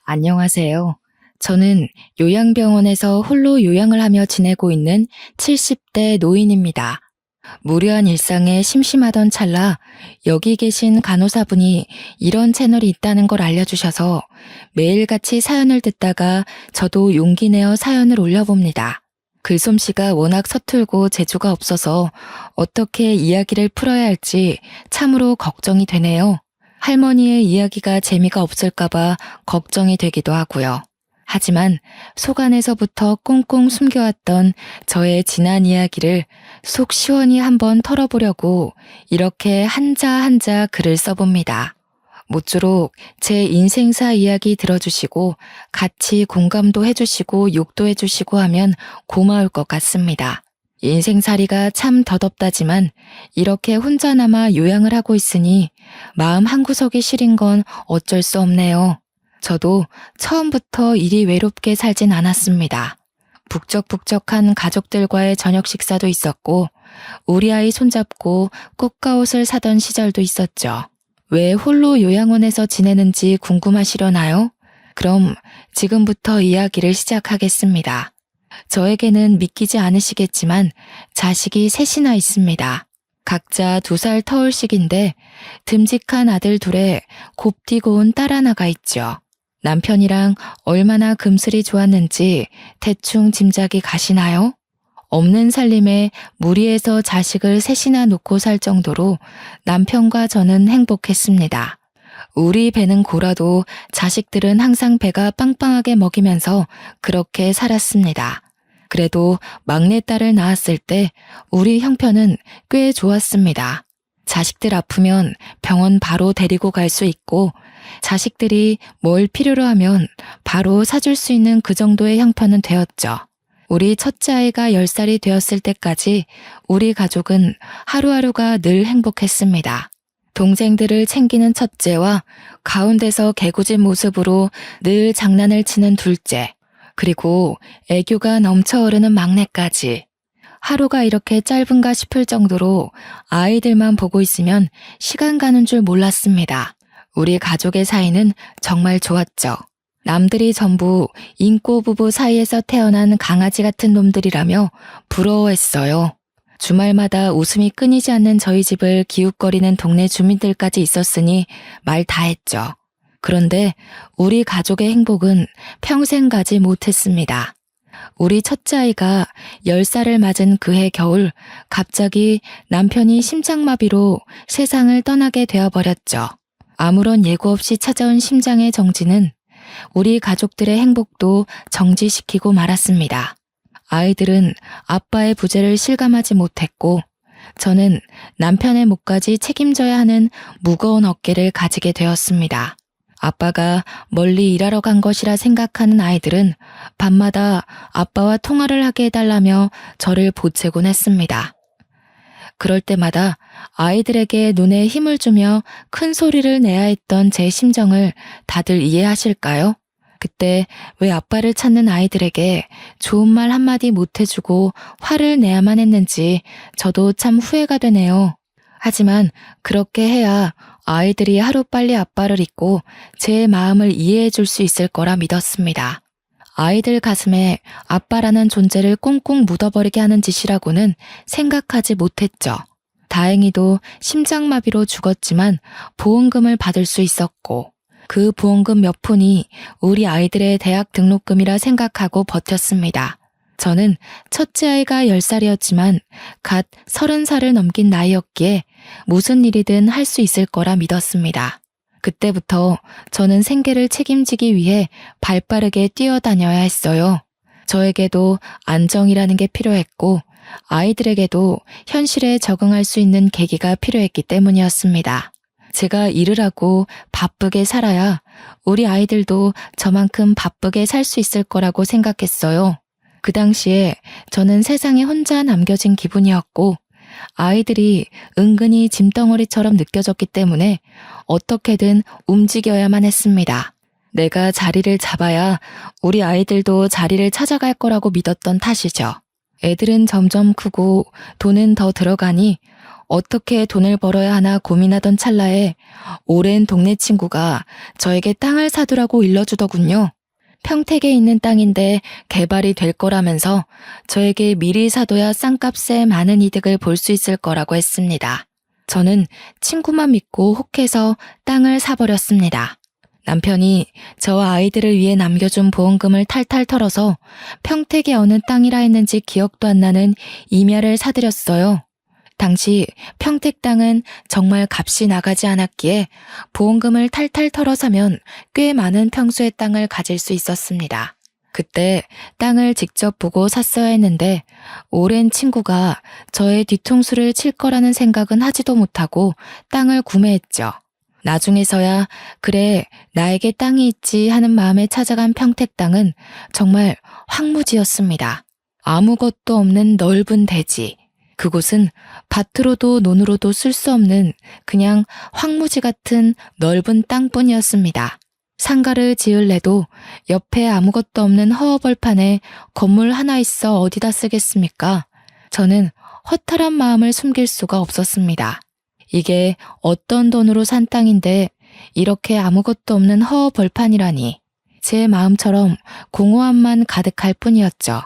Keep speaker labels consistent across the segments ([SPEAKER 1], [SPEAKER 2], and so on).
[SPEAKER 1] 안녕하세요. 저는 요양병원에서 홀로 요양을 하며 지내고 있는 70대 노인입니다. 무료한 일상에 심심하던 찰나 여기 계신 간호사분이 이런 채널이 있다는 걸 알려주셔서 매일같이 사연을 듣다가 저도 용기 내어 사연을 올려봅니다. 글솜씨가 워낙 서툴고 재주가 없어서 어떻게 이야기를 풀어야 할지 참으로 걱정이 되네요. 할머니의 이야기가 재미가 없을까봐 걱정이 되기도 하고요. 하지만 속 안에서부터 꽁꽁 숨겨왔던 저의 지난 이야기를 속 시원히 한번 털어보려고 이렇게 한자 한자 글을 써봅니다. 모쪼록 제 인생사 이야기 들어주시고 같이 공감도 해주시고 욕도 해주시고 하면 고마울 것 같습니다. 인생살이가 참 더덥다지만 이렇게 혼자나마 요양을 하고 있으니 마음 한구석이 시린 건 어쩔 수 없네요. 저도 처음부터 이리 외롭게 살진 않았습니다. 북적북적한 가족들과의 저녁 식사도 있었고 우리 아이 손잡고 꽃가옷을 사던 시절도 있었죠. 왜 홀로 요양원에서 지내는지 궁금하시려나요? 그럼 지금부터 이야기를 시작하겠습니다. 저에게는 믿기지 않으시겠지만 자식이 셋이나 있습니다. 각자 2살 터울씩인데 듬직한 아들 둘에 곱디고 온 딸 하나가 있죠. 남편이랑 얼마나 금슬이 좋았는지 대충 짐작이 가시나요? 없는 살림에 무리해서 자식을 셋이나 놓고 살 정도로 남편과 저는 행복했습니다. 우리 배는 고라도 자식들은 항상 배가 빵빵하게 먹이면서 그렇게 살았습니다. 그래도 막내딸을 낳았을 때 우리 형편은 꽤 좋았습니다. 자식들 아프면 병원 바로 데리고 갈 수 있고 자식들이 뭘 필요로 하면 바로 사줄 수 있는 그 정도의 형편은 되었죠. 우리 첫째 아이가 10살이 되었을 때까지 우리 가족은 하루하루가 늘 행복했습니다. 동생들을 챙기는 첫째와 가운데서 개구진 모습으로 늘 장난을 치는 둘째, 그리고 애교가 넘쳐 흐르는 막내까지. 하루가 이렇게 짧은가 싶을 정도로 아이들만 보고 있으면 시간 가는 줄 몰랐습니다. 우리 가족의 사이는 정말 좋았죠. 남들이 전부 인꼬 부부 사이에서 태어난 강아지 같은 놈들이라며 부러워했어요. 주말마다 웃음이 끊이지 않는 저희 집을 기웃거리는 동네 주민들까지 있었으니 말 다 했죠. 그런데 우리 가족의 행복은 평생 가지 못했습니다. 우리 첫째 아이가 10살을 맞은 그해 겨울 갑자기 남편이 심장마비로 세상을 떠나게 되어버렸죠. 아무런 예고 없이 찾아온 심장의 정지는 우리 가족들의 행복도 정지시키고 말았습니다. 아이들은 아빠의 부재를 실감하지 못했고 저는 남편의 몫까지 책임져야 하는 무거운 어깨를 가지게 되었습니다. 아빠가 멀리 일하러 간 것이라 생각하는 아이들은 밤마다 아빠와 통화를 하게 해달라며 저를 보채곤 했습니다. 그럴 때마다 아이들에게 눈에 힘을 주며 큰 소리를 내야 했던 제 심정을 다들 이해하실까요? 그때 왜 아빠를 찾는 아이들에게 좋은 말 한마디 못해주고 화를 내야만 했는지 저도 참 후회가 되네요. 하지만 그렇게 해야 아이들이 하루빨리 아빠를 잊고 제 마음을 이해해 줄 수 있을 거라 믿었습니다. 아이들 가슴에 아빠라는 존재를 꽁꽁 묻어버리게 하는 짓이라고는 생각하지 못했죠. 다행히도 심장마비로 죽었지만 보험금을 받을 수 있었고 그 보험금 몇 푼이 우리 아이들의 대학 등록금이라 생각하고 버텼습니다. 저는 첫째 아이가 10살이었지만 갓 30살을 넘긴 나이였기에 무슨 일이든 할 수 있을 거라 믿었습니다. 그때부터 저는 생계를 책임지기 위해 발빠르게 뛰어다녀야 했어요. 저에게도 안정이라는 게 필요했고 아이들에게도 현실에 적응할 수 있는 계기가 필요했기 때문이었습니다. 제가 일을 하고 바쁘게 살아야 우리 아이들도 저만큼 바쁘게 살 수 있을 거라고 생각했어요. 그 당시에 저는 세상에 혼자 남겨진 기분이었고 아이들이 은근히 짐덩어리처럼 느껴졌기 때문에 어떻게든 움직여야만 했습니다. 내가 자리를 잡아야 우리 아이들도 자리를 찾아갈 거라고 믿었던 탓이죠. 애들은 점점 크고 돈은 더 들어가니 어떻게 돈을 벌어야 하나 고민하던 찰나에 오랜 동네 친구가 저에게 땅을 사두라고 일러주더군요. 평택에 있는 땅인데 개발이 될 거라면서 저에게 미리 사둬야 싼값에 많은 이득을 볼 수 있을 거라고 했습니다. 저는 친구만 믿고 혹해서 땅을 사버렸습니다. 남편이 저와 아이들을 위해 남겨준 보험금을 탈탈 털어서 평택의 어느 땅이라 했는지 기억도 안 나는 임야를 사들였어요. 당시 평택 땅은 정말 값이 나가지 않았기에 보험금을 탈탈 털어 사면 꽤 많은 평수의 땅을 가질 수 있었습니다. 그때 땅을 직접 보고 샀어야 했는데 오랜 친구가 저의 뒤통수를 칠 거라는 생각은 하지도 못하고 땅을 구매했죠. 나중에서야 그래 나에게 땅이 있지 하는 마음에 찾아간 평택 땅은 정말 황무지였습니다. 아무것도 없는 넓은 대지. 그곳은 밭으로도 논으로도 쓸 수 없는 그냥 황무지 같은 넓은 땅뿐이었습니다. 상가를 지을래도 옆에 아무것도 없는 허허벌판에 건물 하나 있어 어디다 쓰겠습니까? 저는 허탈한 마음을 숨길 수가 없었습니다. 이게 어떤 돈으로 산 땅인데 이렇게 아무것도 없는 허허벌판이라니. 제 마음처럼 공허함만 가득할 뿐이었죠.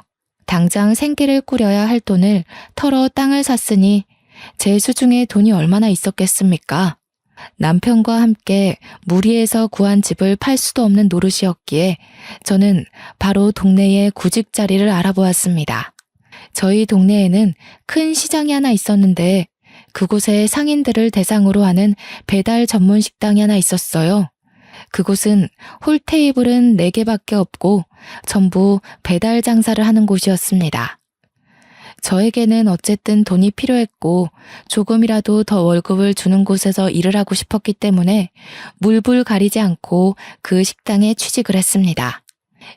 [SPEAKER 1] 당장 생계를 꾸려야 할 돈을 털어 땅을 샀으니 제 수중에 돈이 얼마나 있었겠습니까? 남편과 함께 무리해서 구한 집을 팔 수도 없는 노릇이었기에 저는 바로 동네의 구직 자리를 알아보았습니다. 저희 동네에는 큰 시장이 하나 있었는데 그곳에 상인들을 대상으로 하는 배달 전문 식당이 하나 있었어요. 그곳은 홀 테이블은 4개밖에 없고 전부 배달 장사를 하는 곳이었습니다. 저에게는 어쨌든 돈이 필요했고 조금이라도 더 월급을 주는 곳에서 일을 하고 싶었기 때문에 물불 가리지 않고 그 식당에 취직을 했습니다.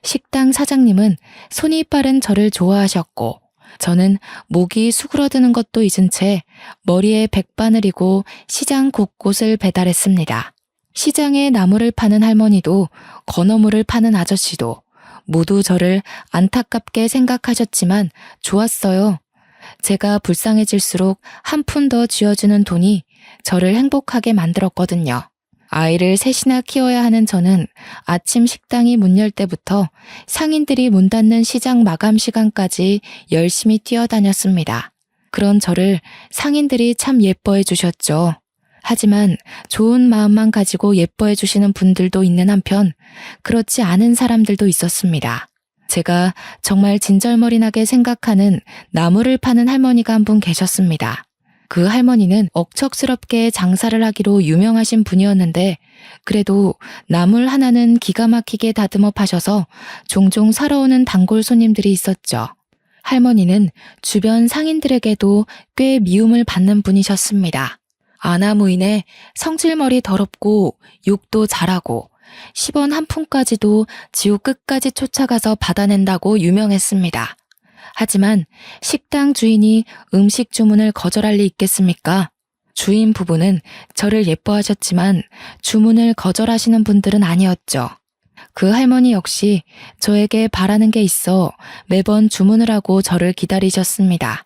[SPEAKER 1] 식당 사장님은 손이 빠른 저를 좋아하셨고 저는 목이 수그러드는 것도 잊은 채 머리에 백바늘이고 시장 곳곳을 배달했습니다. 시장에 나무를 파는 할머니도 건어물을 파는 아저씨도 모두 저를 안타깝게 생각하셨지만 좋았어요. 제가 불쌍해질수록 한 푼 더 쥐어주는 돈이 저를 행복하게 만들었거든요. 아이를 셋이나 키워야 하는 저는 아침 식당이 문 열 때부터 상인들이 문 닫는 시장 마감 시간까지 열심히 뛰어다녔습니다. 그런 저를 상인들이 참 예뻐해 주셨죠. 하지만 좋은 마음만 가지고 예뻐해 주시는 분들도 있는 한편 그렇지 않은 사람들도 있었습니다. 제가 정말 진절머리 나게 생각하는 나무를 파는 할머니가 한 분 계셨습니다. 그 할머니는 억척스럽게 장사를 하기로 유명하신 분이었는데 그래도 나물 하나는 기가 막히게 다듬어 파셔서 종종 사러 오는 단골 손님들이 있었죠. 할머니는 주변 상인들에게도 꽤 미움을 받는 분이셨습니다. 아나무인에 성질머리 더럽고 욕도 잘하고 10원 한 푼까지도 지옥 끝까지 쫓아가서 받아낸다고 유명했습니다. 하지만 식당 주인이 음식 주문을 거절할 리 있겠습니까? 주인 부부는 저를 예뻐하셨지만 주문을 거절하시는 분들은 아니었죠. 그 할머니 역시 저에게 바라는 게 있어 매번 주문을 하고 저를 기다리셨습니다.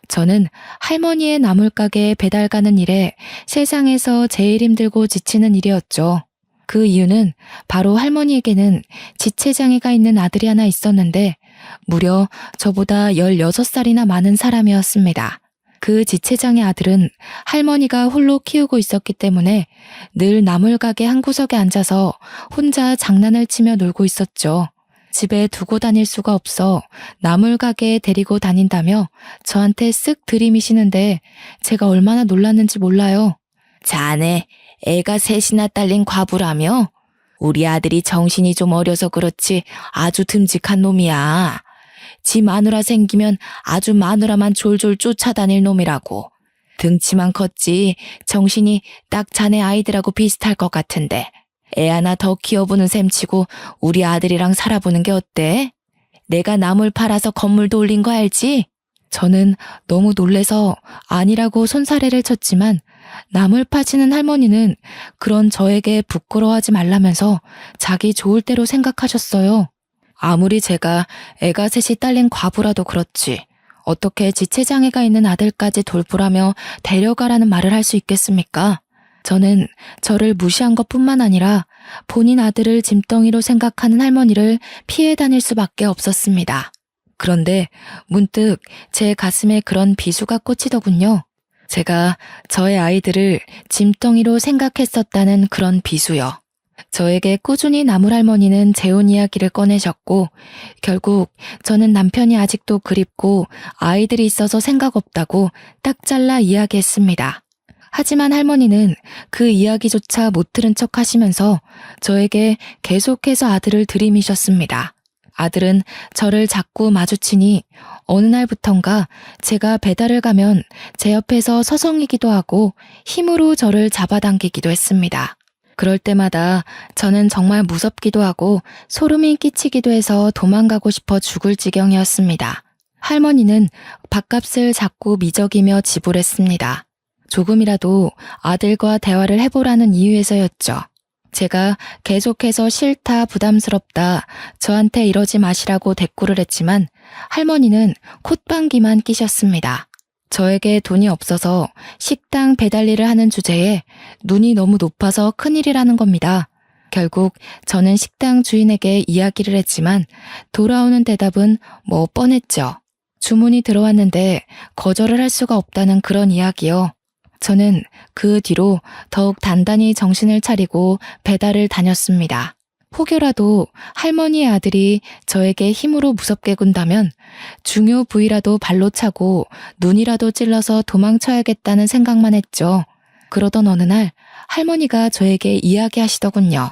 [SPEAKER 1] 저는 할머니의 나물가게에 배달 가는 일에 세상에서 제일 힘들고 지치는 일이었죠. 그 이유는 바로 할머니에게는 지체장애가 있는 아들이 하나 있었는데 무려 저보다 16살이나 많은 사람이었습니다. 그 지체장애 아들은 할머니가 홀로 키우고 있었기 때문에 늘 나물가게 한 구석에 앉아서 혼자 장난을 치며 놀고 있었죠. 집에 두고 다닐 수가 없어 나물가게에 데리고 다닌다며 저한테 쓱 들이미시는데 제가 얼마나 놀랐는지 몰라요. 자네 애가 셋이나 딸린 과부라며? 우리 아들이 정신이 좀 어려서 그렇지 아주 듬직한 놈이야. 지 마누라 생기면 아주 마누라만 졸졸 쫓아다닐 놈이라고. 등치만 컸지 정신이 딱 자네 아이들하고 비슷할 것 같은데 애 하나 더 키워보는 셈치고 우리 아들이랑 살아보는 게 어때? 내가 나물 팔아서 건물도 올린 거 알지? 저는 너무 놀래서 아니라고 손사래를 쳤지만 나물 파시는 할머니는 그런 저에게 부끄러워하지 말라면서 자기 좋을 대로 생각하셨어요. 아무리 제가 애가 셋이 딸린 과부라도 그렇지 어떻게 지체장애가 있는 아들까지 돌보라며 데려가라는 말을 할 수 있겠습니까? 저는 저를 무시한 것뿐만 아니라 본인 아들을 짐덩이로 생각하는 할머니를 피해 다닐 수밖에 없었습니다. 그런데 문득 제 가슴에 그런 비수가 꽂히더군요. 제가 저의 아이들을 짐덩이로 생각했었다는 그런 비수요. 저에게 꾸준히 나물할머니는 재혼 이야기를 꺼내셨고 결국 저는 남편이 아직도 그립고 아이들이 있어서 생각 없다고 딱 잘라 이야기했습니다. 하지만 할머니는 그 이야기조차 못 들은 척 하시면서 저에게 계속해서 아들을 들이미셨습니다. 아들은 저를 자꾸 마주치니 어느 날부턴가 제가 배달을 가면 제 옆에서 서성이기도 하고 힘으로 저를 잡아당기기도 했습니다. 그럴 때마다 저는 정말 무섭기도 하고 소름이 끼치기도 해서 도망가고 싶어 죽을 지경이었습니다. 할머니는 밥값을 자꾸 미적이며 지불했습니다. 조금이라도 아들과 대화를 해보라는 이유에서였죠. 제가 계속해서 싫다, 부담스럽다, 저한테 이러지 마시라고 대꾸를 했지만 할머니는 콧방귀만 끼셨습니다. 저에게 돈이 없어서 식당 배달 일을 하는 주제에 눈이 너무 높아서 큰일이라는 겁니다. 결국 저는 식당 주인에게 이야기를 했지만 돌아오는 대답은 뭐 뻔했죠. 주문이 들어왔는데 거절을 할 수가 없다는 그런 이야기요. 저는 그 뒤로 더욱 단단히 정신을 차리고 배달을 다녔습니다. 혹여라도 할머니의 아들이 저에게 힘으로 무섭게 군다면 중요 부위라도 발로 차고 눈이라도 찔러서 도망쳐야겠다는 생각만 했죠. 그러던 어느 날 할머니가 저에게 이야기하시더군요.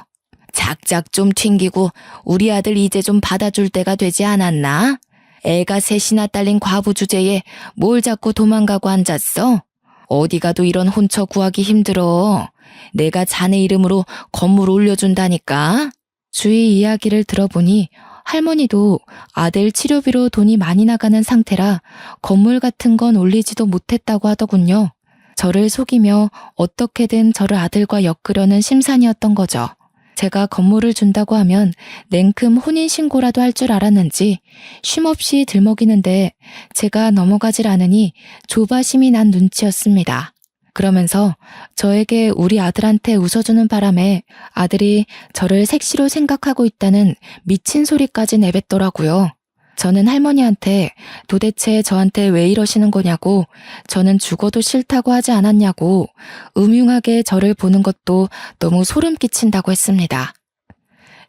[SPEAKER 1] 작작 좀 튕기고 우리 아들 이제 좀 받아줄 때가 되지 않았나? 애가 셋이나 딸린 과부 주제에 뭘 자꾸 도망가고 앉았어? 어디 가도 이런 혼처 구하기 힘들어. 내가 자네 이름으로 건물 올려준다니까. 주위 이야기를 들어보니 할머니도 아들 치료비로 돈이 많이 나가는 상태라 건물 같은 건 올리지도 못했다고 하더군요. 저를 속이며 어떻게든 저를 아들과 엮으려는 심산이었던 거죠. 제가 건물을 준다고 하면 냉큼 혼인신고라도 할 줄 알았는지 쉼없이 들먹이는데 제가 넘어가질 않으니 조바심이 난 눈치였습니다. 그러면서 저에게 우리 아들한테 웃어주는 바람에 아들이 저를 색시로 생각하고 있다는 미친 소리까지 내뱉더라고요. 저는 할머니한테 도대체 저한테 왜 이러시는 거냐고, 저는 죽어도 싫다고 하지 않았냐고, 음흉하게 저를 보는 것도 너무 소름 끼친다고 했습니다.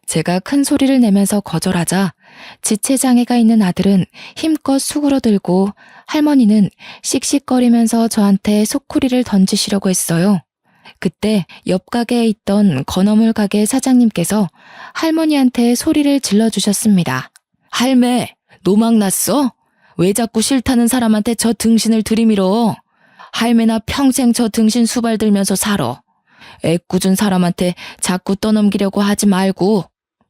[SPEAKER 1] 제가 큰 소리를 내면서 거절하자 지체장애가 있는 아들은 힘껏 수그러들고 할머니는 씩씩거리면서 저한테 소쿠리를 던지시려고 했어요. 그때 옆 가게에 있던 건어물 가게 사장님께서 할머니한테 소리를 질러주셨습니다. 할매, 노망 났어? 왜 자꾸 싫다는 사람한테 저 등신을 들이밀어? 할매나 평생 저 등신 수발 들면서 살아. 애꿎은 사람한테 자꾸 떠넘기려고 하지 말고.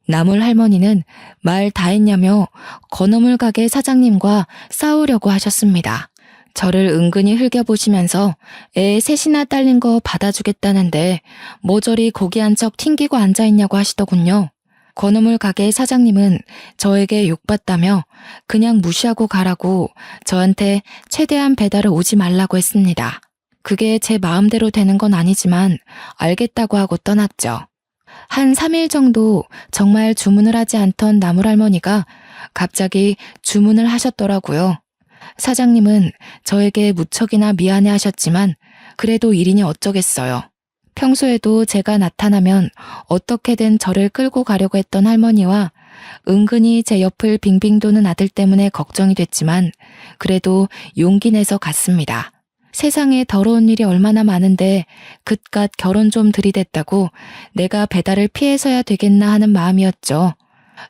[SPEAKER 1] 나물 할머니는 말 다 했냐며 건어물 가게 사장님과 싸우려고 하셨습니다. 저를 은근히 흘겨보시면서 애 셋이나 딸린 거 받아주겠다는데 뭐 저리 고기 한 척 튕기고 앉아있냐고 하시더군요. 건어물 가게 사장님은 저에게 욕받다며 그냥 무시하고 가라고 저한테 최대한 배달을 오지 말라고 했습니다. 그게 제 마음대로 되는 건 아니지만 알겠다고 하고 떠났죠. 한 3일 정도 정말 주문을 하지 않던 나물할머니가 갑자기 주문을 하셨더라고요. 사장님은 저에게 무척이나 미안해 하셨지만 그래도 일이니 어쩌겠어요. 평소에도 제가 나타나면 어떻게든 저를 끌고 가려고 했던 할머니와 은근히 제 옆을 빙빙 도는 아들 때문에 걱정이 됐지만 그래도 용기 내서 갔습니다. 세상에 더러운 일이 얼마나 많은데 그깟 결혼 좀 들이댔다고 내가 배달을 피해서야 되겠나 하는 마음이었죠.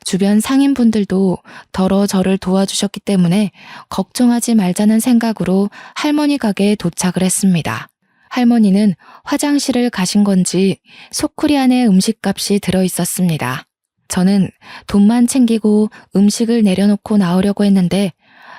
[SPEAKER 1] 주변 상인분들도 더러 저를 도와주셨기 때문에 걱정하지 말자는 생각으로 할머니 가게에 도착을 했습니다. 할머니는 화장실을 가신 건지 소쿠리 안에 음식값이 들어있었습니다. 저는 돈만 챙기고 음식을 내려놓고 나오려고 했는데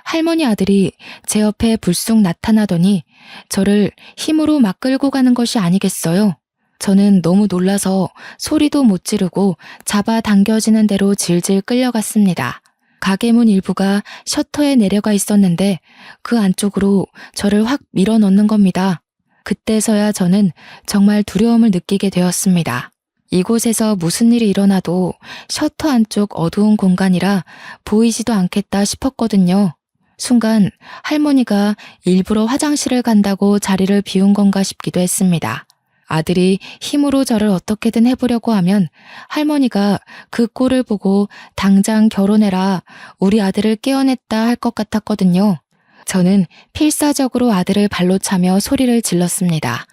[SPEAKER 1] 할머니 아들이 제 옆에 불쑥 나타나더니 저를 힘으로 막 끌고 가는 것이 아니겠어요. 저는 너무 놀라서 소리도 못 지르고 잡아당겨지는 대로 질질 끌려갔습니다. 가게 문 일부가 셔터에 내려가 있었는데 그 안쪽으로 저를 확 밀어 넣는 겁니다. 그때서야 저는 정말 두려움을 느끼게 되었습니다. 이곳에서 무슨 일이 일어나도 셔터 안쪽 어두운 공간이라 보이지도 않겠다 싶었거든요. 순간 할머니가 일부러 화장실을 간다고 자리를 비운 건가 싶기도 했습니다. 아들이 힘으로 저를 어떻게든 해보려고 하면 할머니가 그 꼴을 보고 당장 결혼해라, 우리 아들을 깨어냈다 할 것 같았거든요. 저는 필사적으로 아들을 발로 차며 소리를 질렀습니다.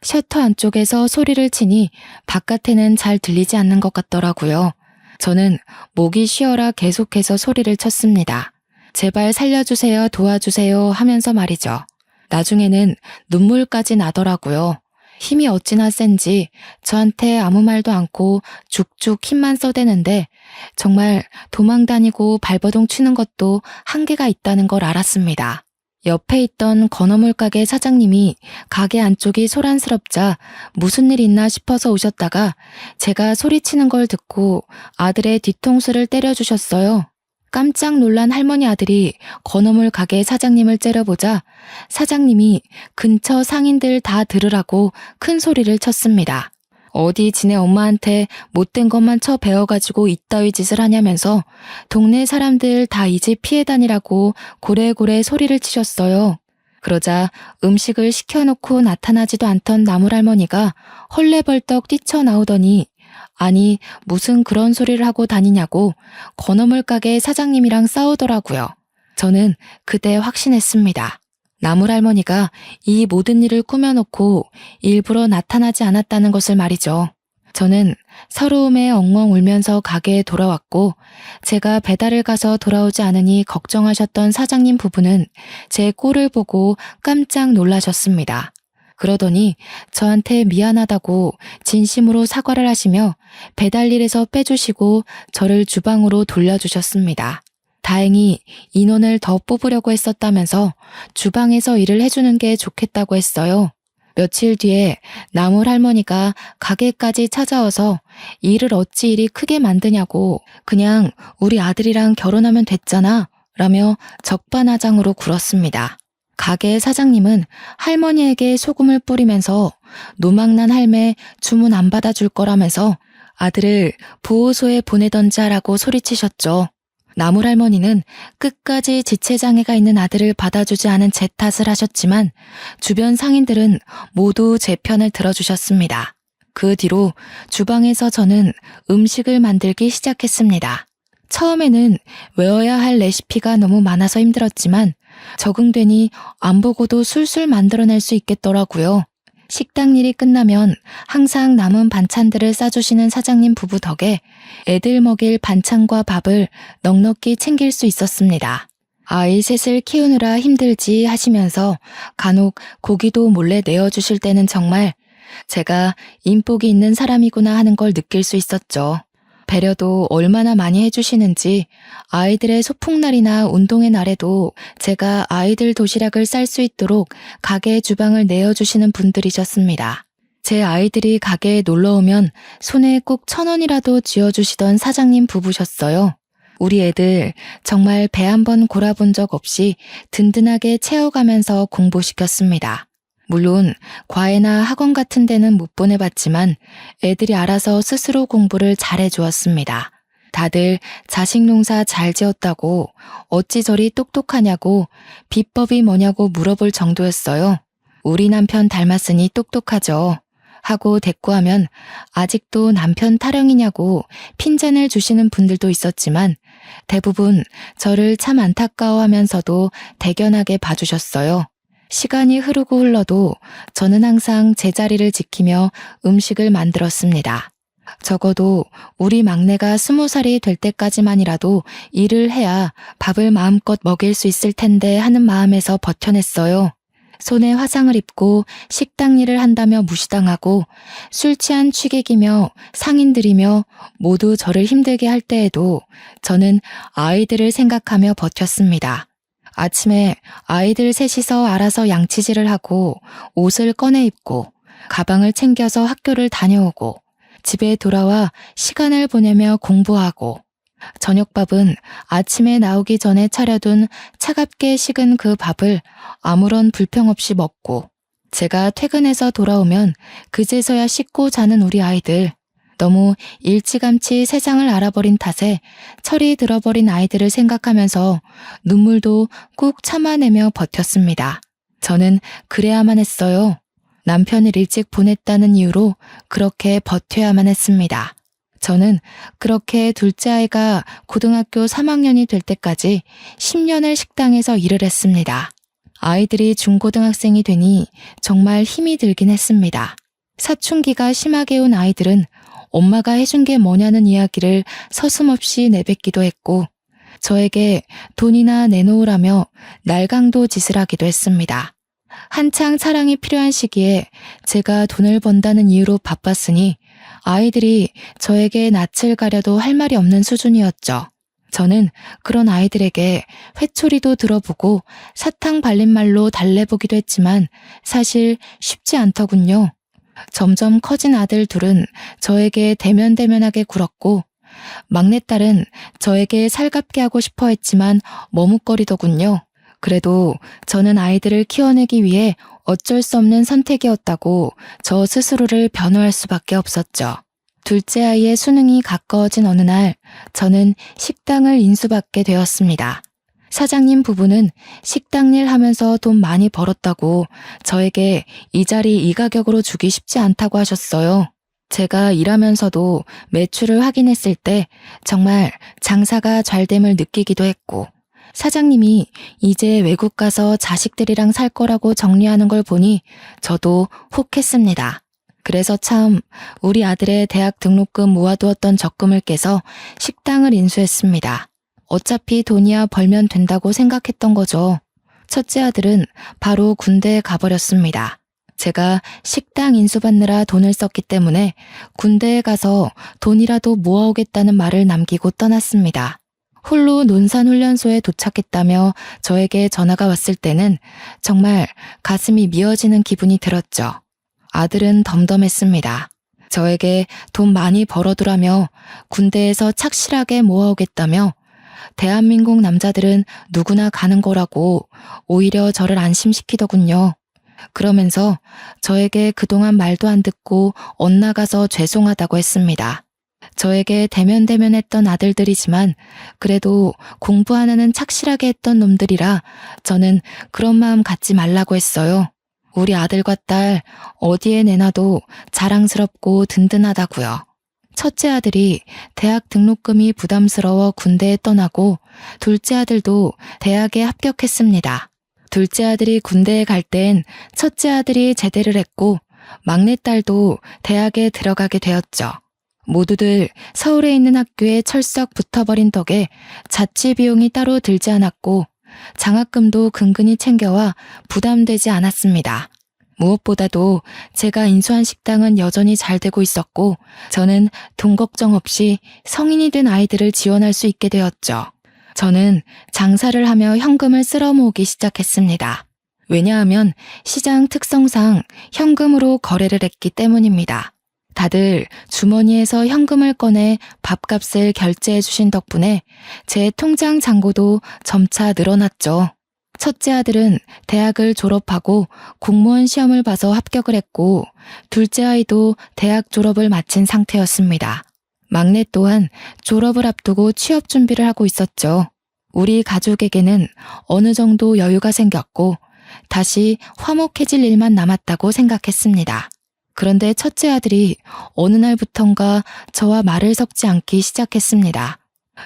[SPEAKER 1] 셔터 안쪽에서 소리를 치니 바깥에는 잘 들리지 않는 것 같더라고요. 저는 목이 쉬어라 계속해서 소리를 쳤습니다. 제발 살려주세요, 도와주세요 하면서 말이죠. 나중에는 눈물까지 나더라고요. 힘이 어찌나 센지 저한테 아무 말도 않고 죽죽 힘만 써대는데 정말 도망다니고 발버둥 치는 것도 한계가 있다는 걸 알았습니다. 옆에 있던 건어물 가게 사장님이 가게 안쪽이 소란스럽자 무슨 일 있나 싶어서 오셨다가 제가 소리치는 걸 듣고 아들의 뒤통수를 때려주셨어요. 깜짝 놀란 할머니 아들이 건어물 가게 사장님을 째려보자 사장님이 근처 상인들 다 들으라고 큰 소리를 쳤습니다. 어디 지네 엄마한테 못된 것만 쳐 배워가지고 이따위 짓을 하냐면서 동네 사람들 다 이 집 피해 다니라고 고래고래 소리를 치셨어요. 그러자 음식을 시켜놓고 나타나지도 않던 나물할머니가 헐레벌떡 뛰쳐나오더니 아니 무슨 그런 소리를 하고 다니냐고 건어물 가게 사장님이랑 싸우더라고요. 저는 그때 확신했습니다. 나물할머니가 이 모든 일을 꾸며놓고 일부러 나타나지 않았다는 것을 말이죠. 저는 서러움에 엉엉 울면서 가게에 돌아왔고 제가 배달을 가서 돌아오지 않으니 걱정하셨던 사장님 부부는 제 꼴을 보고 깜짝 놀라셨습니다. 그러더니 저한테 미안하다고 진심으로 사과를 하시며 배달일에서 빼주시고 저를 주방으로 돌려주셨습니다. 다행히 인원을 더 뽑으려고 했었다면서 주방에서 일을 해주는 게 좋겠다고 했어요. 며칠 뒤에 나물 할머니가 가게까지 찾아와서 일을 어찌 이리 크게 만드냐고 그냥 우리 아들이랑 결혼하면 됐잖아 라며 적반하장으로 굴었습니다. 가게 사장님은 할머니에게 소금을 뿌리면서 노망난 할매 주문 안 받아줄 거라면서 아들을 보호소에 보내던지 하라고 소리치셨죠. 나물할머니는 끝까지 지체장애가 있는 아들을 받아주지 않은 제 탓을 하셨지만 주변 상인들은 모두 제 편을 들어주셨습니다. 그 뒤로 주방에서 저는 음식을 만들기 시작했습니다. 처음에는 외워야 할 레시피가 너무 많아서 힘들었지만 적응되니 안 보고도 술술 만들어낼 수 있겠더라고요. 식당 일이 끝나면 항상 남은 반찬들을 싸주시는 사장님 부부 덕에 애들 먹일 반찬과 밥을 넉넉히 챙길 수 있었습니다. 아이 셋을 키우느라 힘들지 하시면서 간혹 고기도 몰래 내어주실 때는 정말 제가 인복이 있는 사람이구나 하는 걸 느낄 수 있었죠. 배려도 얼마나 많이 해주시는지 아이들의 소풍날이나 운동회 날에도 제가 아이들 도시락을 쌀 수 있도록 가게 주방을 내어주시는 분들이셨습니다. 제 아이들이 가게에 놀러오면 손에 꼭 1,000원이라도 쥐어주시던 사장님 부부셨어요. 우리 애들 정말 배 한 번 골아본 적 없이 든든하게 채워가면서 공부시켰습니다. 물론 과외나 학원 같은 데는 못 보내봤지만 애들이 알아서 스스로 공부를 잘해주었습니다. 다들 자식 농사 잘 지었다고 어찌 저리 똑똑하냐고 비법이 뭐냐고 물어볼 정도였어요. 우리 남편 닮았으니 똑똑하죠. 하고 대꾸하면 아직도 남편 타령이냐고 핀잔을 주시는 분들도 있었지만 대부분 저를 참 안타까워하면서도 대견하게 봐주셨어요. 시간이 흐르고 흘러도 저는 항상 제자리를 지키며 음식을 만들었습니다. 적어도 우리 막내가 20살이 될 때까지만이라도 일을 해야 밥을 마음껏 먹일 수 있을 텐데 하는 마음에서 버텨냈어요. 손에 화상을 입고 식당 일을 한다며 무시당하고 술 취한 취객이며 상인들이며 모두 저를 힘들게 할 때에도 저는 아이들을 생각하며 버텼습니다. 아침에 아이들 셋이서 알아서 양치질을 하고 옷을 꺼내 입고 가방을 챙겨서 학교를 다녀오고 집에 돌아와 시간을 보내며 공부하고 저녁밥은 아침에 나오기 전에 차려둔 차갑게 식은 그 밥을 아무런 불평 없이 먹고, 제가 퇴근해서 돌아오면 그제서야 씻고 자는 우리 아이들. 너무 일찌감치 세상을 알아버린 탓에 철이 들어버린 아이들을 생각하면서 눈물도 꾹 참아내며 버텼습니다. 저는 그래야만 했어요. 남편을 일찍 보냈다는 이유로 그렇게 버텨야만 했습니다. 저는 그렇게 둘째 아이가 고등학교 3학년이 될 때까지 10년을 식당에서 일을 했습니다. 아이들이 중고등학생이 되니 정말 힘이 들긴 했습니다. 사춘기가 심하게 온 아이들은 엄마가 해준 게 뭐냐는 이야기를 서슴없이 내뱉기도 했고, 저에게 돈이나 내놓으라며 날강도 짓을 하기도 했습니다. 한창 사랑이 필요한 시기에 제가 돈을 번다는 이유로 바빴으니 아이들이 저에게 낯을 가려도 할 말이 없는 수준이었죠. 저는 그런 아이들에게 회초리도 들어보고 사탕 발린 말로 달래보기도 했지만 사실 쉽지 않더군요. 점점 커진 아들 둘은 저에게 대면대면하게 굴었고, 막내딸은 저에게 살갑게 하고 싶어 했지만 머뭇거리더군요. 그래도 저는 아이들을 키워내기 위해 어쩔 수 없는 선택이었다고 저 스스로를 변호할 수밖에 없었죠. 둘째 아이의 수능이 가까워진 어느 날 저는 식당을 인수받게 되었습니다. 사장님 부부는 식당 일 하면서 돈 많이 벌었다고 저에게 이 자리 이 가격으로 주기 쉽지 않다고 하셨어요. 제가 일하면서도 매출을 확인했을 때 정말 장사가 잘됨을 느끼기도 했고, 사장님이 이제 외국 가서 자식들이랑 살 거라고 정리하는 걸 보니 저도 혹했습니다. 그래서 참 우리 아들의 대학 등록금 모아두었던 적금을 깨서 식당을 인수했습니다. 어차피 돈이야 벌면 된다고 생각했던 거죠. 첫째 아들은 바로 군대에 가버렸습니다. 제가 식당 인수받느라 돈을 썼기 때문에 군대에 가서 돈이라도 모아오겠다는 말을 남기고 떠났습니다. 홀로 논산훈련소에 도착했다며 저에게 전화가 왔을 때는 정말 가슴이 미어지는 기분이 들었죠. 아들은 덤덤했습니다. 저에게 돈 많이 벌어두라며 군대에서 착실하게 모아오겠다며 대한민국 남자들은 누구나 가는 거라고 오히려 저를 안심시키더군요. 그러면서 저에게 그동안 말도 안 듣고 엇나가서 죄송하다고 했습니다. 저에게 대면대면했던 아들들이지만 그래도 공부 하나는 착실하게 했던 놈들이라 저는 그런 마음 갖지 말라고 했어요. 우리 아들과 딸 어디에 내놔도 자랑스럽고 든든하다고요. 첫째 아들이 대학 등록금이 부담스러워 군대에 떠나고 둘째 아들도 대학에 합격했습니다. 둘째 아들이 군대에 갈 땐 첫째 아들이 제대를 했고 막내딸도 대학에 들어가게 되었죠. 모두들 서울에 있는 학교에 철썩 붙어버린 덕에 자취 비용이 따로 들지 않았고 장학금도 근근히 챙겨와 부담되지 않았습니다. 무엇보다도 제가 인수한 식당은 여전히 잘 되고 있었고 저는 돈 걱정 없이 성인이 된 아이들을 지원할 수 있게 되었죠. 저는 장사를 하며 현금을 쓸어 모으기 시작했습니다. 왜냐하면 시장 특성상 현금으로 거래를 했기 때문입니다. 다들 주머니에서 현금을 꺼내 밥값을 결제해 주신 덕분에 제 통장 잔고도 점차 늘어났죠. 첫째 아들은 대학을 졸업하고 공무원 시험을 봐서 합격을 했고 둘째 아이도 대학 졸업을 마친 상태였습니다. 막내 또한 졸업을 앞두고 취업 준비를 하고 있었죠. 우리 가족에게는 어느 정도 여유가 생겼고 다시 화목해질 일만 남았다고 생각했습니다. 그런데 첫째 아들이 어느 날부턴가 저와 말을 섞지 않기 시작했습니다.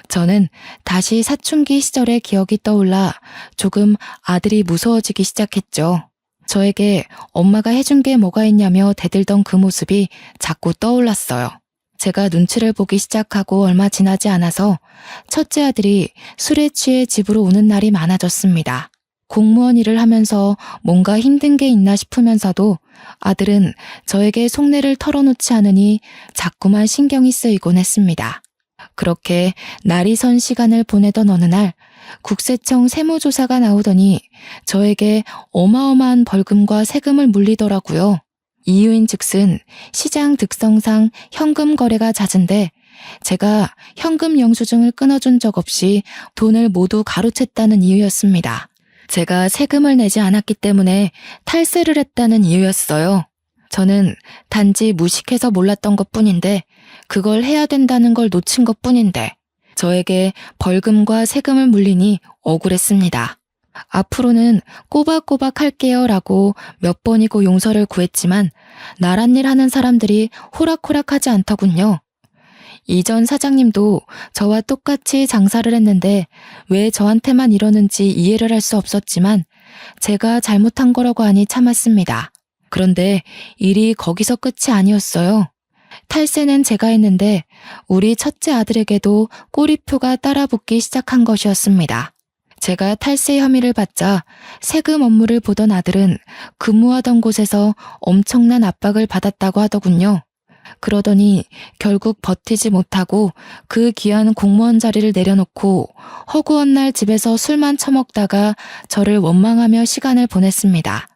[SPEAKER 1] 저는 다시 사춘기 시절의 기억이 떠올라 조금 아들이 무서워지기 시작했죠. 저에게 엄마가 해준 게 뭐가 있냐며 대들던 그 모습이 자꾸 떠올랐어요. 제가 눈치를 보기 시작하고 얼마 지나지 않아서 첫째 아들이 술에 취해 집으로 오는 날이 많아졌습니다. 공무원 일을 하면서 뭔가 힘든 게 있나 싶으면서도 아들은 저에게 속내를 털어놓지 않으니 자꾸만 신경이 쓰이곤 했습니다. 그렇게 날이 선 시간을 보내던 어느 날 국세청 세무조사가 나오더니 저에게 어마어마한 벌금과 세금을 물리더라고요. 이유인 즉슨 시장 특성상 현금 거래가 잦은데 제가 현금 영수증을 끊어준 적 없이 돈을 모두 가로챘다는 이유였습니다. 제가 세금을 내지 않았기 때문에 탈세를 했다는 이유였어요. 저는 단지 무식해서 몰랐던 것뿐인데 그걸 해야 된다는 걸 놓친 것뿐인데 저에게 벌금과 세금을 물리니 억울했습니다. 앞으로는 꼬박꼬박 할게요 라고 몇 번이고 용서를 구했지만 나란 일 하는 사람들이 호락호락하지 않더군요. 이전 사장님도 저와 똑같이 장사를 했는데 왜 저한테만 이러는지 이해를 할 수 없었지만 제가 잘못한 거라고 하니 참았습니다. 그런데 일이 거기서 끝이 아니었어요. 탈세는 제가 했는데 우리 첫째 아들에게도 꼬리표가 따라붙기 시작한 것이었습니다. 제가 탈세 혐의를 받자 세금 업무를 보던 아들은 근무하던 곳에서 엄청난 압박을 받았다고 하더군요. 그러더니 결국 버티지 못하고 그 귀한 공무원 자리를 내려놓고 허구한 날 집에서 술만 처먹다가 저를 원망하며 시간을 보냈습니다.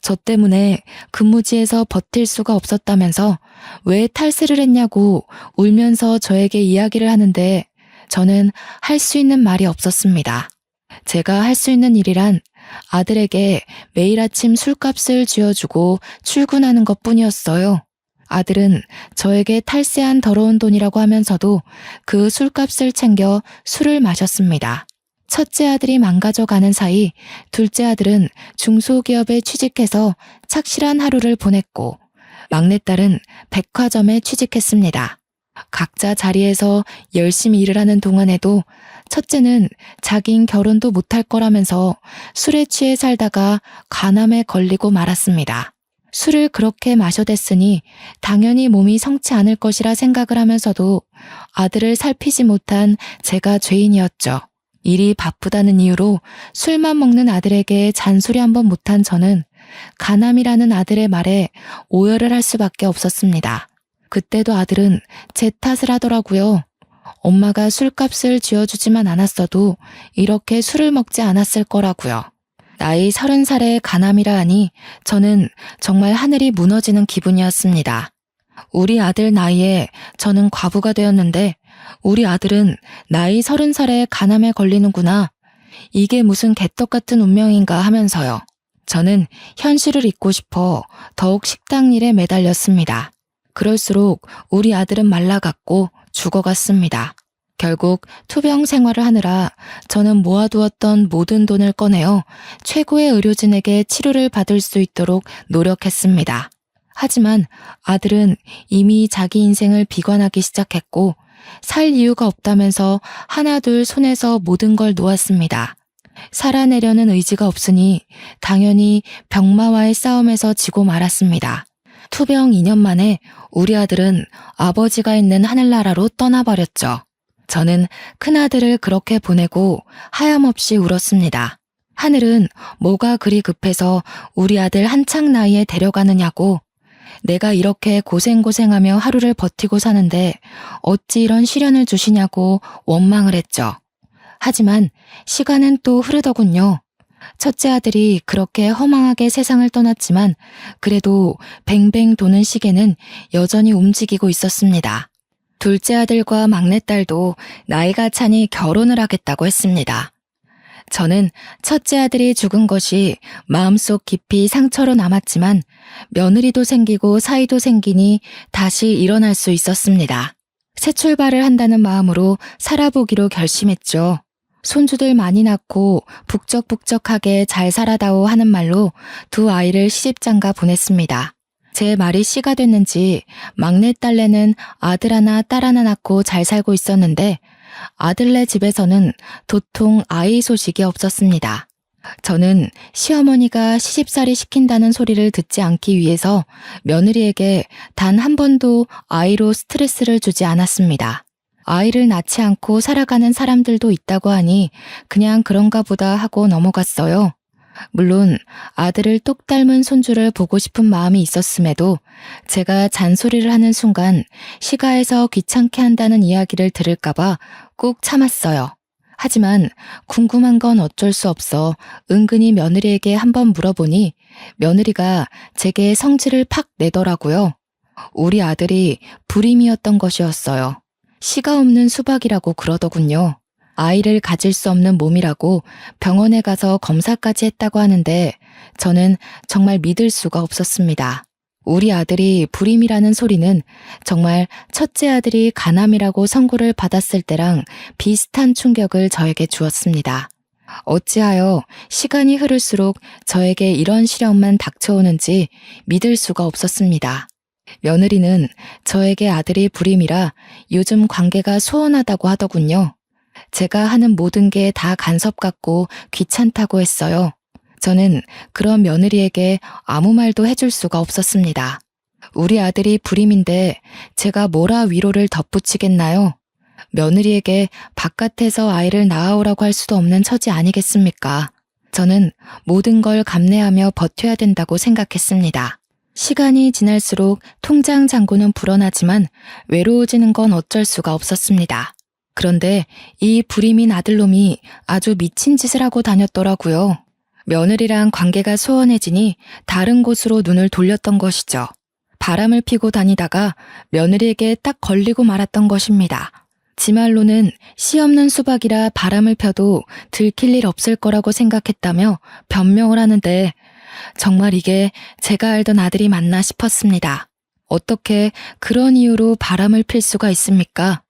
[SPEAKER 1] 저 때문에 근무지에서 버틸 수가 없었다면서 왜 탈세를 했냐고 울면서 저에게 이야기를 하는데 저는 할 수 있는 말이 없었습니다. 제가 할 수 있는 일이란 아들에게 매일 아침 술값을 쥐어주고 출근하는 것뿐이었어요. 아들은 저에게 탈세한 더러운 돈이라고 하면서도 그 술값을 챙겨 술을 마셨습니다. 첫째 아들이 망가져가는 사이 둘째 아들은 중소기업에 취직해서 착실한 하루를 보냈고 막내딸은 백화점에 취직했습니다. 각자 자리에서 열심히 일을 하는 동안에도 첫째는 자긴 결혼도 못할 거라면서 술에 취해 살다가 간암에 걸리고 말았습니다. 술을 그렇게 마셔댔으니 당연히 몸이 성치 않을 것이라 생각을 하면서도 아들을 살피지 못한 제가 죄인이었죠. 일이 바쁘다는 이유로 술만 먹는 아들에게 잔소리 한번 못한 저는 간암이라는 아들의 말에 오열을 할 수밖에 없었습니다. 그때도 아들은 제 탓을 하더라고요. 엄마가 술값을 쥐어주지만 않았어도 이렇게 술을 먹지 않았을 거라고요. 나이 30살의 간암이라 하니 저는 정말 하늘이 무너지는 기분이었습니다. 우리 아들 나이에 저는 과부가 되었는데 우리 아들은 나이 30살에 간암에 걸리는구나. 이게 무슨 개떡 같은 운명인가 하면서요. 저는 현실을 잊고 싶어 더욱 식당 일에 매달렸습니다. 그럴수록 우리 아들은 말라갔고 죽어갔습니다. 결국 투병 생활을 하느라 저는 모아두었던 모든 돈을 꺼내어 최고의 의료진에게 치료를 받을 수 있도록 노력했습니다. 하지만 아들은 이미 자기 인생을 비관하기 시작했고 살 이유가 없다면서 하나둘 손에서 모든 걸 놓았습니다. 살아내려는 의지가 없으니 당연히 병마와의 싸움에서 지고 말았습니다. 투병 2년 만에 우리 아들은 아버지가 있는 하늘나라로 떠나버렸죠. 저는 큰아들을 그렇게 보내고 하염없이 울었습니다. 하늘은 뭐가 그리 급해서 우리 아들 한창 나이에 데려가느냐고. 내가 이렇게 고생고생하며 하루를 버티고 사는데 어찌 이런 시련을 주시냐고 원망을 했죠. 하지만 시간은 또 흐르더군요. 첫째 아들이 그렇게 허망하게 세상을 떠났지만 그래도 뱅뱅 도는 시계는 여전히 움직이고 있었습니다. 둘째 아들과 막내딸도 나이가 차니 결혼을 하겠다고 했습니다. 저는 첫째 아들이 죽은 것이 마음속 깊이 상처로 남았지만 며느리도 생기고 사이도 생기니 다시 일어날 수 있었습니다. 새 출발을 한다는 마음으로 살아보기로 결심했죠. 손주들 많이 낳고 북적북적하게 잘 살아다오 하는 말로 두 아이를 시집장가 보냈습니다. 제 말이 씨가 됐는지 막내딸내는 아들 하나 딸 하나 낳고 잘 살고 있었는데 아들네 집에서는 도통 아이 소식이 없었습니다. 저는 시어머니가 시집살이 시킨다는 소리를 듣지 않기 위해서 며느리에게 단 한 번도 아이로 스트레스를 주지 않았습니다. 아이를 낳지 않고 살아가는 사람들도 있다고 하니 그냥 그런가 보다 하고 넘어갔어요. 물론 아들을 똑 닮은 손주를 보고 싶은 마음이 있었음에도 제가 잔소리를 하는 순간 시가에서 귀찮게 한다는 이야기를 들을까봐 꾹 참았어요. 하지만 궁금한 건 어쩔 수 없어 은근히 며느리에게 한번 물어보니 며느리가 제게 성질을 팍 내더라고요. 우리 아들이 불임이었던 것이었어요. 씨가 없는 수박이라고 그러더군요. 아이를 가질 수 없는 몸이라고 병원에 가서 검사까지 했다고 하는데 저는 정말 믿을 수가 없었습니다. 우리 아들이 불임이라는 소리는 정말 첫째 아들이 간암이라고 선고를 받았을 때랑 비슷한 충격을 저에게 주었습니다. 어찌하여 시간이 흐를수록 저에게 이런 시련만 닥쳐오는지 믿을 수가 없었습니다. 며느리는 저에게 아들이 불임이라 요즘 관계가 소원하다고 하더군요. 제가 하는 모든 게 다 간섭 같고 귀찮다고 했어요. 저는 그런 며느리에게 아무 말도 해줄 수가 없었습니다. 우리 아들이 불임인데 제가 뭐라 위로를 덧붙이겠나요? 며느리에게 바깥에서 아이를 낳아오라고 할 수도 없는 처지 아니겠습니까? 저는 모든 걸 감내하며 버텨야 된다고 생각했습니다. 시간이 지날수록 통장 잔고는 불어나지만 외로워지는 건 어쩔 수가 없었습니다. 그런데 이 불임인 아들놈이 아주 미친 짓을 하고 다녔더라고요. 며느리랑 관계가 소원해지니 다른 곳으로 눈을 돌렸던 것이죠. 바람을 피고 다니다가 며느리에게 딱 걸리고 말았던 것입니다. 지 말로는 씨 없는 수박이라 바람을 펴도 들킬 일 없을 거라고 생각했다며 변명을 하는데 정말 이게 제가 알던 아들이 맞나 싶었습니다. 어떻게 그런 이유로 바람을 필 수가 있습니까?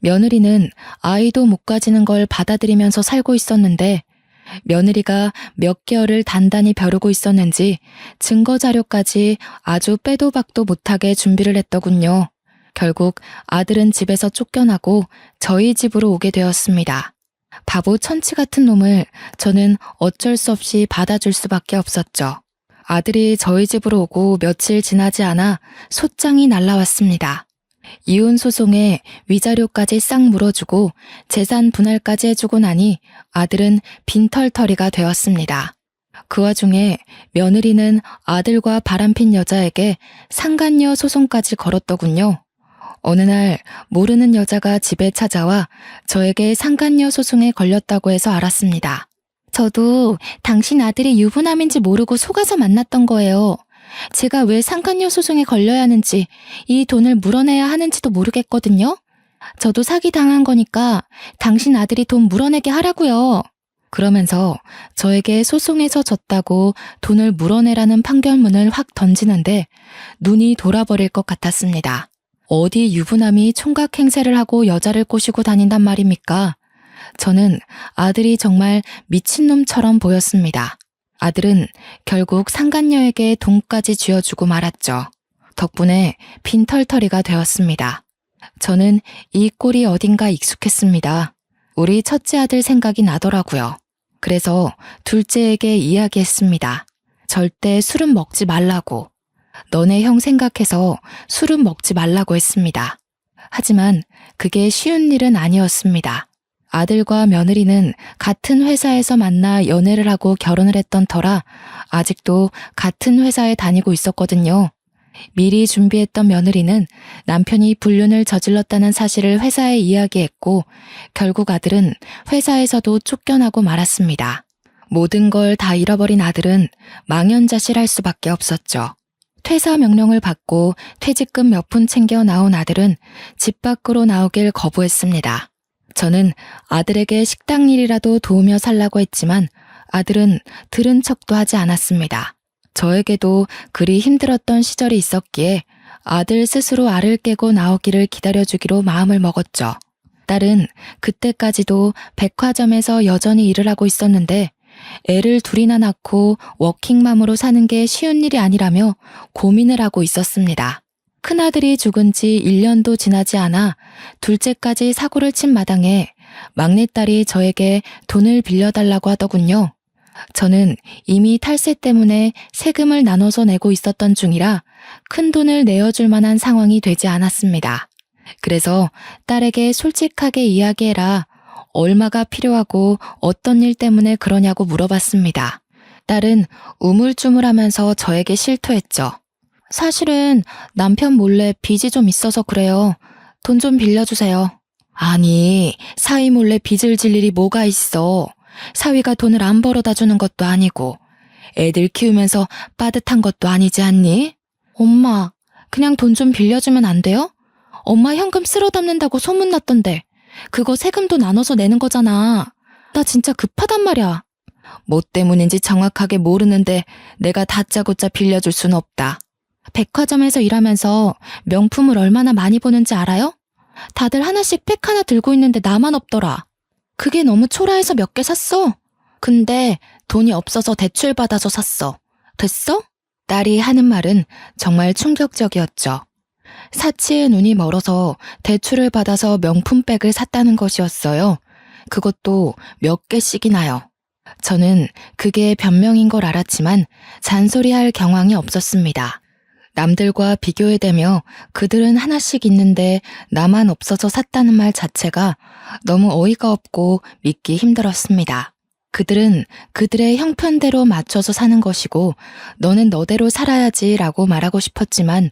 [SPEAKER 1] 며느리는 아이도 못 가지는 걸 받아들이면서 살고 있었는데 며느리가 몇 개월을 단단히 벼르고 있었는지 증거 자료까지 아주 빼도 박도 못하게 준비를 했더군요. 결국 아들은 집에서 쫓겨나고 저희 집으로 오게 되었습니다. 바보 천치 같은 놈을 저는 어쩔 수 없이 받아줄 수밖에 없었죠. 아들이 저희 집으로 오고 며칠 지나지 않아 소장이 날라왔습니다. 이혼 소송에 위자료까지 싹 물어주고 재산 분할까지 해주고 나니 아들은 빈털터리가 되었습니다. 그 와중에 며느리는 아들과 바람핀 여자에게 상간녀 소송까지 걸었더군요. 어느 날 모르는 여자가 집에 찾아와 저에게 상간녀 소송에 걸렸다고 해서 알았습니다. 저도 당신 아들이 유부남인지 모르고 속아서 만났던 거예요. 제가 왜 상간녀 소송에 걸려야 하는지, 이 돈을 물어내야 하는지도 모르겠거든요. 저도 사기당한 거니까 당신 아들이 돈 물어내게 하라고요. 그러면서 저에게 소송에서 졌다고 돈을 물어내라는 판결문을 확 던지는데 눈이 돌아버릴 것 같았습니다. 어디 유부남이 총각 행세를 하고 여자를 꼬시고 다닌단 말입니까? 저는 아들이 정말 미친놈처럼 보였습니다. 아들은 결국 상간녀에게 돈까지 쥐어주고 말았죠. 덕분에 빈털터리가 되었습니다. 저는 이 꼴이 어딘가 익숙했습니다. 우리 첫째 아들 생각이 나더라고요. 그래서 둘째에게 이야기했습니다. 절대 술은 먹지 말라고. 너네 형 생각해서 술은 먹지 말라고 했습니다. 하지만 그게 쉬운 일은 아니었습니다. 아들과 며느리는 같은 회사에서 만나 연애를 하고 결혼을 했던 터라 아직도 같은 회사에 다니고 있었거든요. 미리 준비했던 며느리는 남편이 불륜을 저질렀다는 사실을 회사에 이야기했고 결국 아들은 회사에서도 쫓겨나고 말았습니다. 모든 걸 다 잃어버린 아들은 망연자실할 수밖에 없었죠. 퇴사 명령을 받고 퇴직금 몇 푼 챙겨 나온 아들은 집 밖으로 나오길 거부했습니다. 저는 아들에게 식당 일이라도 도우며 살라고 했지만 아들은 들은 척도 하지 않았습니다. 저에게도 그리 힘들었던 시절이 있었기에 아들 스스로 알을 깨고 나오기를 기다려주기로 마음을 먹었죠. 딸은 그때까지도 백화점에서 여전히 일을 하고 있었는데 애를 둘이나 낳고 워킹맘으로 사는 게 쉬운 일이 아니라며 고민을 하고 있었습니다. 큰아들이 죽은 지 1년도 지나지 않아 둘째까지 사고를 친 마당에 막내딸이 저에게 돈을 빌려달라고 하더군요. 저는 이미 탈세 때문에 세금을 나눠서 내고 있었던 중이라 큰 돈을 내어줄 만한 상황이 되지 않았습니다. 그래서 딸에게 솔직하게 이야기해라. 얼마가 필요하고 어떤 일 때문에 그러냐고 물어봤습니다. 딸은 우물쭈물하면서 저에게 실토했죠. 사실은 남편 몰래 빚이 좀 있어서 그래요. 돈 좀 빌려주세요. 아니, 사위 몰래 빚을 질 일이 뭐가 있어. 사위가 돈을 안 벌어다 주는 것도 아니고 애들 키우면서 빠듯한 것도 아니지 않니? 엄마, 그냥 돈 좀 빌려주면 안 돼요? 엄마 현금 쓸어 담는다고 소문났던데 그거 세금도 나눠서 내는 거잖아. 나 진짜 급하단 말이야. 뭐 때문인지 정확하게 모르는데 내가 다짜고짜 빌려줄 순 없다. 백화점에서 일하면서 명품을 얼마나 많이 보는지 알아요? 다들 하나씩 팩 하나 들고 있는데 나만 없더라. 그게 너무 초라해서 몇 개 샀어. 근데 돈이 없어서 대출 받아서 샀어. 됐어? 딸이 하는 말은 정말 충격적이었죠. 사치에 눈이 멀어서 대출을 받아서 명품백을 샀다는 것이었어요. 그것도 몇 개씩이나요. 저는 그게 변명인 걸 알았지만 잔소리할 경황이 없었습니다. 남들과 비교해대며 그들은 하나씩 있는데 나만 없어서 샀다는 말 자체가 너무 어이가 없고 믿기 힘들었습니다. 그들은 그들의 형편대로 맞춰서 사는 것이고 너는 너대로 살아야지 라고 말하고 싶었지만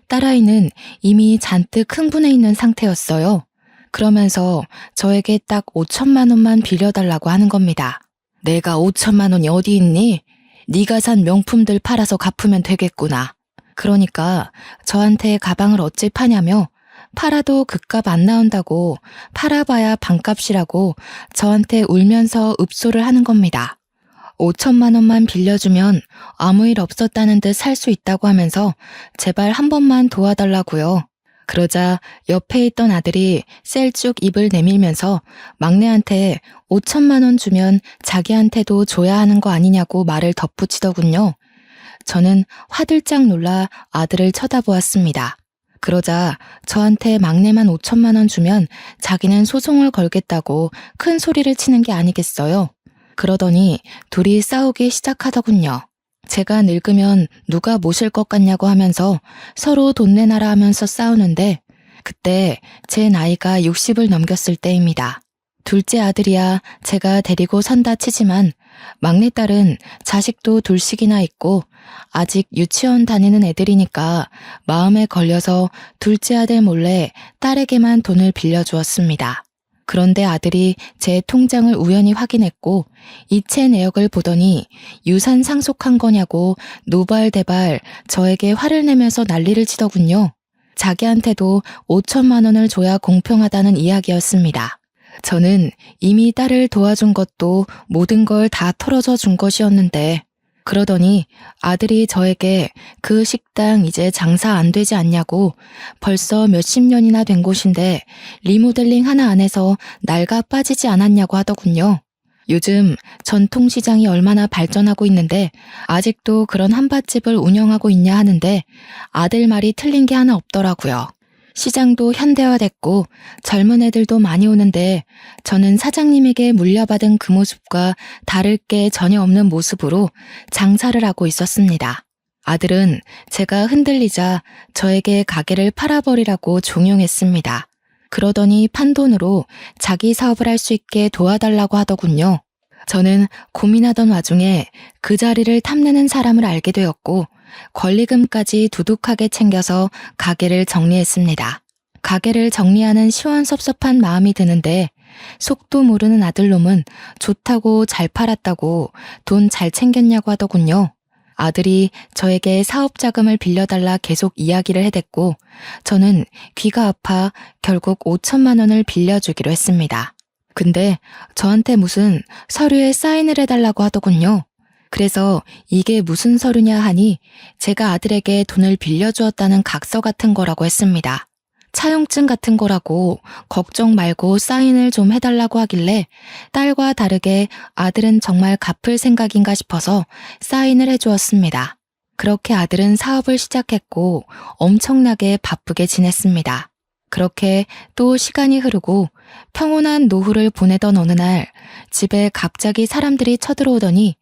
[SPEAKER 1] 딸아이는 이미 잔뜩 흥분해 있는 상태였어요. 그러면서 저에게 딱 5천만 원만 빌려달라고 하는 겁니다. 내가 5천만 원이 어디 있니? 네가 산 명품들 팔아서 갚으면 되겠구나. 그러니까 저한테 가방을 어찌 파냐며 팔아도 그값 안 나온다고 팔아봐야 반값이라고 저한테 울면서 읍소를 하는 겁니다. 5천만 원만 빌려주면 아무 일 없었다는 듯 살 수 있다고 하면서 제발 한 번만 도와달라고요. 그러자 옆에 있던 아들이 셀쭉 입을 내밀면서 막내한테 5천만 원 주면 자기한테도 줘야 하는 거 아니냐고 말을 덧붙이더군요. 저는 화들짝 놀라 아들을 쳐다보았습니다. 그러자 저한테 막내만 5천만 원 주면 자기는 소송을 걸겠다고 큰 소리를 치는 게 아니겠어요. 그러더니 둘이 싸우기 시작하더군요. 제가 늙으면 누가 모실 것 같냐고 하면서 서로 돈 내놔라 하면서 싸우는데 그때 제 나이가 60을 넘겼을 때입니다. 둘째 아들이야 제가 데리고 산다 치지만 막내딸은 자식도 둘씩이나 있고 아직 유치원 다니는 애들이니까 마음에 걸려서 둘째 아들 몰래 딸에게만 돈을 빌려주었습니다. 그런데 아들이 제 통장을 우연히 확인했고 이체 내역을 보더니 유산 상속한 거냐고 노발대발 저에게 화를 내면서 난리를 치더군요. 자기한테도 5천만 원을 줘야 공평하다는 이야기였습니다. 저는 이미 딸을 도와준 것도 모든 걸 다 털어져 준 것이었는데 그러더니 아들이 저에게 그 식당 이제 장사 안 되지 않냐고 벌써 몇십 년이나 된 곳인데 리모델링 하나 안 해서 낡아 빠지지 않았냐고 하더군요. 요즘 전통시장이 얼마나 발전하고 있는데 아직도 그런 한밭집을 운영하고 있냐 하는데 아들 말이 틀린 게 하나 없더라고요. 시장도 현대화됐고 젊은 애들도 많이 오는데 저는 사장님에게 물려받은 그 모습과 다를 게 전혀 없는 모습으로 장사를 하고 있었습니다. 아들은 제가 흔들리자 저에게 가게를 팔아버리라고 종용했습니다. 그러더니 판돈으로 자기 사업을 할 수 있게 도와달라고 하더군요. 저는 고민하던 와중에 그 자리를 탐내는 사람을 알게 되었고 권리금까지 두둑하게 챙겨서 가게를 정리했습니다. 가게를 정리하는 시원섭섭한 마음이 드는데 속도 모르는 아들놈은 좋다고 잘 팔았다고 돈 잘 챙겼냐고 하더군요. 아들이 저에게 사업 자금을 빌려달라 계속 이야기를 해댔고 저는 귀가 아파 결국 5천만 원을 빌려주기로 했습니다. 근데 저한테 무슨 서류에 사인을 해달라고 하더군요. 그래서 이게 무슨 서류냐 하니 제가 아들에게 돈을 빌려주었다는 각서 같은 거라고 했습니다. 차용증 같은 거라고 걱정 말고 사인을 좀 해달라고 하길래 딸과 다르게 아들은 정말 갚을 생각인가 싶어서 사인을 해주었습니다. 그렇게 아들은 사업을 시작했고 엄청나게 바쁘게 지냈습니다. 그렇게 또 시간이 흐르고 평온한 노후를 보내던 어느 날 집에 갑자기 사람들이 쳐들어오더니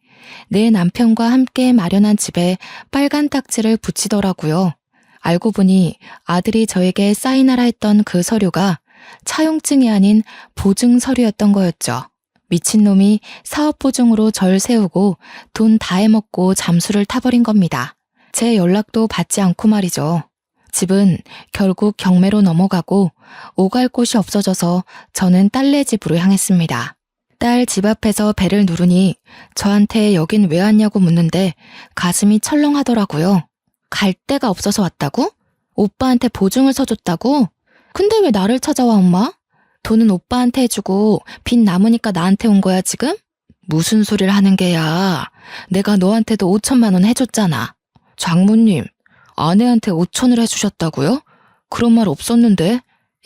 [SPEAKER 1] 내 남편과 함께 마련한 집에 빨간 딱지를 붙이더라고요. 알고 보니 아들이 저에게 사인하라 했던 그 서류가 차용증이 아닌 보증 서류였던 거였죠. 미친놈이 사업보증으로 절 세우고 돈 다 해먹고 잠수를 타버린 겁니다. 제 연락도 받지 않고 말이죠. 집은 결국 경매로 넘어가고 오갈 곳이 없어져서 저는 딸네 집으로 향했습니다. 딸 집 앞에서 벨을 누르니 저한테 여긴 왜 왔냐고 묻는데 가슴이 철렁하더라고요. 갈 데가 없어서 왔다고? 오빠한테 보증을 서줬다고? 근데 왜 나를 찾아와, 엄마? 돈은 오빠한테 해주고 빚 남으니까 나한테 온 거야, 지금? 무슨 소리를 하는 게야. 내가 너한테도 5천만 원 해줬잖아. 장모님, 아내한테 5천을 해주셨다고요? 그런 말 없었는데?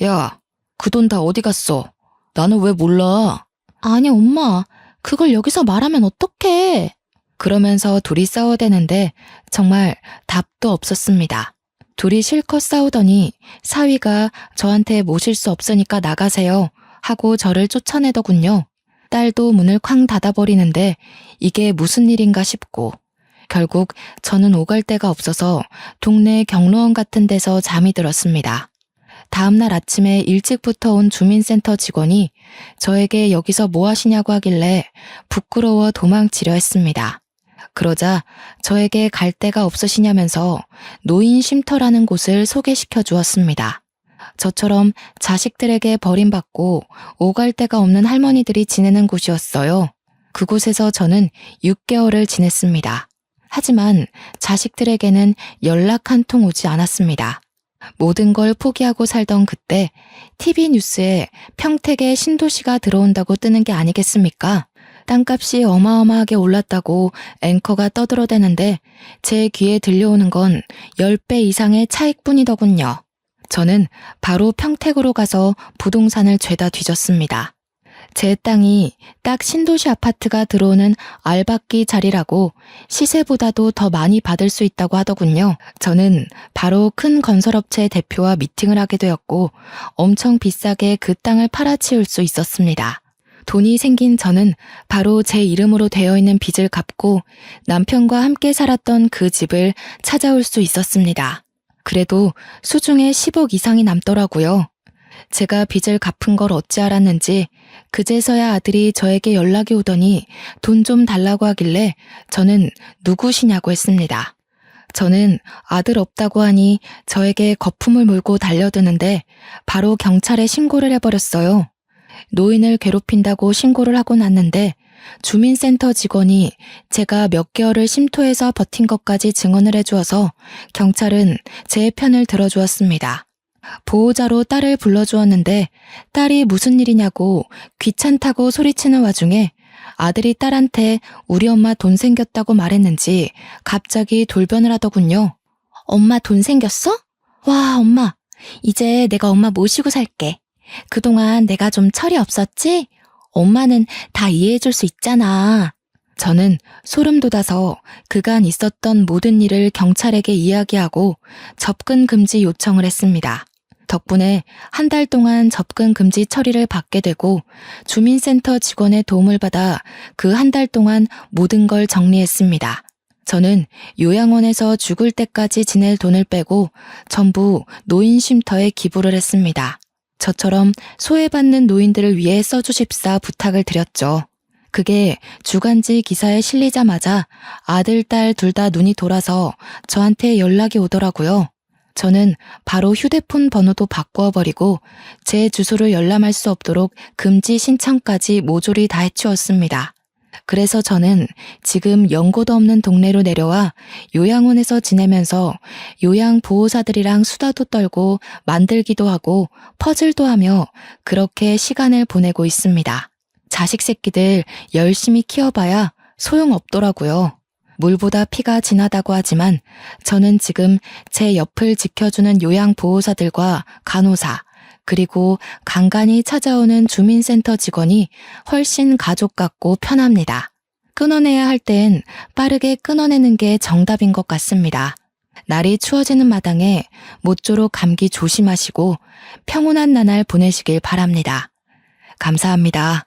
[SPEAKER 1] 야, 그 돈 다 어디 갔어? 나는 왜 몰라? 아니, 엄마. 그걸 여기서 말하면 어떡해. 그러면서 둘이 싸워대는데 정말 답도 없었습니다. 둘이 실컷 싸우더니 사위가 저한테 모실 수 없으니까 나가세요 하고 저를 쫓아내더군요. 딸도 문을 쾅 닫아버리는데 이게 무슨 일인가 싶고 결국 저는 오갈 데가 없어서 동네 경로원 같은 데서 잠이 들었습니다. 다음날 아침에 일찍부터 온 주민센터 직원이 저에게 여기서 뭐 하시냐고 하길래 부끄러워 도망치려 했습니다. 그러자 저에게 갈 데가 없으시냐면서 노인 쉼터라는 곳을 소개시켜 주었습니다. 저처럼 자식들에게 버림받고 오갈 데가 없는 할머니들이 지내는 곳이었어요. 그곳에서 저는 6개월을 지냈습니다. 하지만 자식들에게는 연락 한 통 오지 않았습니다. 모든 걸 포기하고 살던 그때 TV 뉴스에 평택에 신도시가 들어온다고 뜨는 게 아니겠습니까? 땅값이 어마어마하게 올랐다고 앵커가 떠들어대는데 제 귀에 들려오는 건 10배 이상의 차익뿐이더군요. 저는 바로 평택으로 가서 부동산을 죄다 뒤졌습니다. 제 땅이 딱 신도시 아파트가 들어오는 알박기 자리라고 시세보다도 더 많이 받을 수 있다고 하더군요. 저는 바로 큰 건설업체 대표와 미팅을 하게 되었고 엄청 비싸게 그 땅을 팔아치울 수 있었습니다. 돈이 생긴 저는 바로 제 이름으로 되어 있는 빚을 갚고 남편과 함께 살았던 그 집을 찾아올 수 있었습니다. 그래도 수중에 10억 이상이 남더라고요. 제가 빚을 갚은 걸 어찌 알았는지 그제서야 아들이 저에게 연락이 오더니 돈 좀 달라고 하길래 저는 누구시냐고 했습니다. 저는 아들 없다고 하니 저에게 거품을 물고 달려드는데 바로 경찰에 신고를 해버렸어요. 노인을 괴롭힌다고 신고를 하고 났는데 주민센터 직원이 제가 몇 개월을 쉼터에서 버틴 것까지 증언을 해주어서 경찰은 제 편을 들어주었습니다. 보호자로 딸을 불러주었는데 딸이 무슨 일이냐고 귀찮다고 소리치는 와중에 아들이 딸한테 우리 엄마 돈 생겼다고 말했는지 갑자기 돌변을 하더군요. 엄마 돈 생겼어? 와, 엄마. 이제 내가 엄마 모시고 살게. 그동안 내가 좀 철이 없었지? 엄마는 다 이해해줄 수 있잖아. 저는 소름 돋아서 그간 있었던 모든 일을 경찰에게 이야기하고 접근 금지 요청을 했습니다. 덕분에 한 달 동안 접근 금지 처리를 받게 되고 주민센터 직원의 도움을 받아 그 한 달 동안 모든 걸 정리했습니다. 저는 요양원에서 죽을 때까지 지낼 돈을 빼고 전부 노인 쉼터에 기부를 했습니다. 저처럼 소외받는 노인들을 위해 써주십사 부탁을 드렸죠. 그게 주간지 기사에 실리자마자 아들, 딸 둘 다 눈이 돌아서 저한테 연락이 오더라고요. 저는 바로 휴대폰 번호도 바꾸어버리고 제 주소를 열람할 수 없도록 금지 신청까지 모조리 다 해치웠습니다. 그래서 저는 지금 연고도 없는 동네로 내려와 요양원에서 지내면서 요양보호사들이랑 수다도 떨고 만들기도 하고 퍼즐도 하며 그렇게 시간을 보내고 있습니다. 자식 새끼들 열심히 키워봐야 소용없더라고요. 물보다 피가 진하다고 하지만 저는 지금 제 옆을 지켜주는 요양보호사들과 간호사, 그리고 간간히 찾아오는 주민센터 직원이 훨씬 가족 같고 편합니다. 끊어내야 할 땐 빠르게 끊어내는 게 정답인 것 같습니다. 날이 추워지는 마당에 모쪼록 감기 조심하시고 평온한 나날 보내시길 바랍니다. 감사합니다.